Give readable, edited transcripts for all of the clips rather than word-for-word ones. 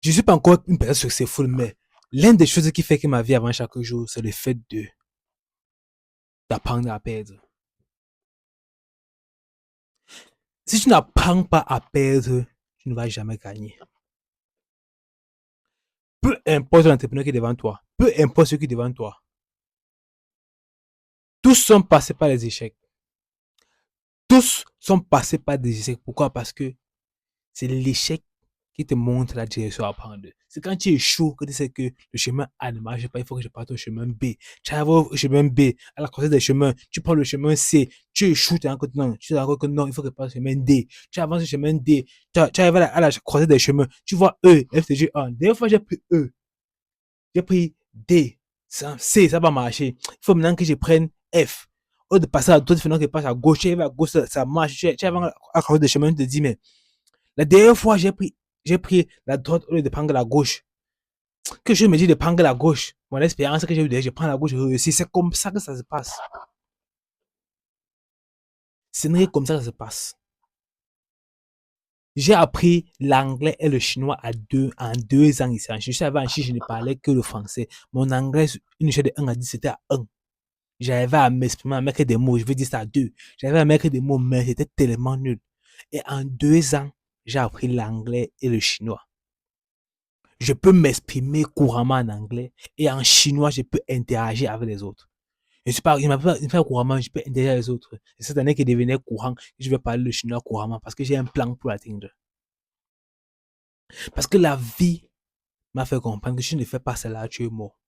Je suis pas encore une personne successful, mais l'une des choses qui fait que ma vie avance chaque jour, c'est le fait d'apprendre à perdre. Si tu n'apprends pas à perdre, tu ne vas jamais gagner. Peu importe l'entrepreneur qui est devant toi, peu importe ce qui est devant toi, tous sont passés par les échecs. Tous sont passés par des échecs. Pourquoi? Parce que c'est l'échec qui te montre la direction à prendre. C'est quand tu échoues que tu sais que le chemin A ne marche pas, il faut que je parte au chemin B. Tu arrives au chemin B, à la croisée des chemins, tu prends le chemin C, tu échoues, tu es encore non, tu es encore que non, il faut que je parte au chemin D. Tu avances au chemin D, tu arrives à la croisée des chemins, tu vois E, F, T, G, A. Des fois, j'ai pris E, j'ai pris D, C, ça va marcher. Il faut maintenant que je prenne F. Au lieu de passer à droite, il faut que je passe à gauche, tu arrives à gauche, ça marche, tu arrives à la croisée des chemins, tu te dis, mais la dernière fois, j'ai pris la droite au lieu de prendre la gauche. Que je me dis de prendre la gauche. Mon expérience que j'ai eue, je prends la gauche, je réussis. C'est comme ça que ça se passe. Ce n'est comme ça que ça se passe. J'ai appris l'anglais et le chinois en 2 ans ici. Je suis arrivé en Chine, je ne parlais que le français. Mon anglais, une échelle de 1 à 10, c'était à 1. J'arrivais à m'exprimer, à mettre des mots. Je veux dire ça à 2. J'arrivais à mettre des mots, mais c'était tellement nul. Et en 2 ans, j'ai appris l'anglais et le chinois. Je peux m'exprimer couramment en anglais et en chinois, je peux interagir avec les autres. Je m'appelle pas couramment, je peux interagir avec les autres. Et cette année qui devenait courant, je vais parler le chinois couramment parce que j'ai un plan pour l'atteindre. Parce que la vie m'a fait comprendre que si je ne fais pas cela, tu es mort.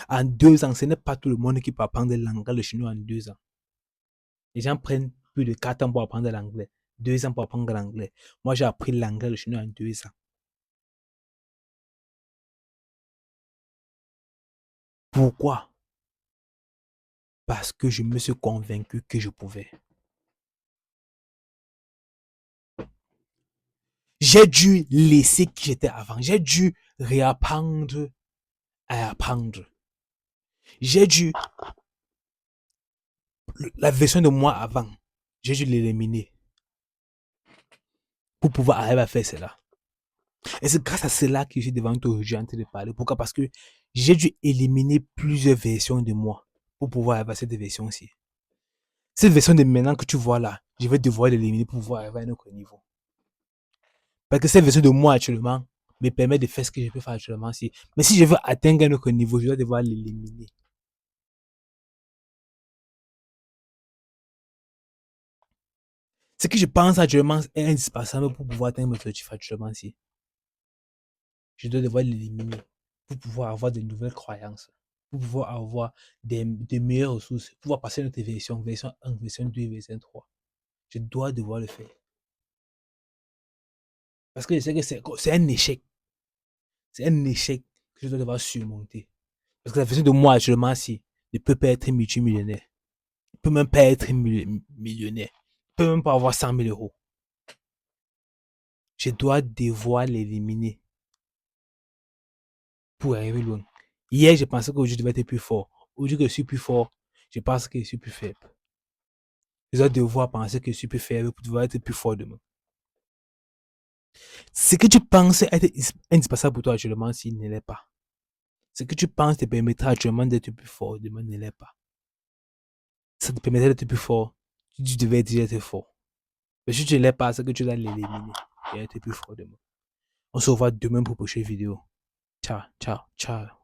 En 2 ans, ce n'est pas tout le monde qui peut apprendre l'anglais, le chinois en 2 ans. Les gens prennent plus de 4 ans pour apprendre l'anglais, 2 ans pour apprendre l'anglais. Moi, j'ai appris l'anglais, le chinois en 2 ans. Pourquoi? Parce que je me suis convaincu que je pouvais. J'ai dû laisser qui j'étais avant. J'ai dû réapprendre à apprendre. J'ai dû, la version de moi avant, j'ai dû l'éliminer pour pouvoir arriver à faire cela. Et c'est grâce à cela que je suis devant toi aujourd'hui en train de parler. Pourquoi? Parce que j'ai dû éliminer plusieurs versions de moi pour pouvoir arriver à cette version-ci. Cette version de maintenant que tu vois là, je vais devoir l'éliminer pour pouvoir arriver à un autre niveau. Parce que cette version de moi actuellement me permet de faire ce que je peux faire actuellement. Mais si je veux atteindre un autre niveau, je dois devoir l'éliminer. Ce que je pense actuellement est indispensable pour pouvoir atteindre mes objectifs actuellement. Je dois devoir l'éliminer pour pouvoir avoir de nouvelles croyances, pour pouvoir avoir des meilleures ressources, pour pouvoir passer à notre version 1, version 2, version 3. Je dois devoir le faire. Parce que je sais que c'est un échec. C'est un échec que je dois devoir surmonter. Parce que la version de moi actuellement, ne peut pas être multimillionnaire. Ne peut même pas être millionnaire. Ne peut même pas avoir 100 000 euros. Je dois devoir l'éliminer pour arriver loin. Hier, je pensais qu'aujourd'hui, je devais être plus fort. Aujourd'hui que je suis plus fort, je pense que je suis plus faible. Je dois devoir penser que je suis plus faible pour devoir être plus fort demain. Ce que tu penses être indispensable pour toi actuellement, s'il ne l'est pas. Ce que tu penses te permettra actuellement d'être plus fort demain ne l'est pas. Ça te permettra d'être plus fort. Tu devais déjà être fort. Mais si tu ne l'es pas, c'est que tu dois l'éliminer et être plus fort demain. On se revoit demain pour une prochaine vidéo. Ciao, ciao, ciao.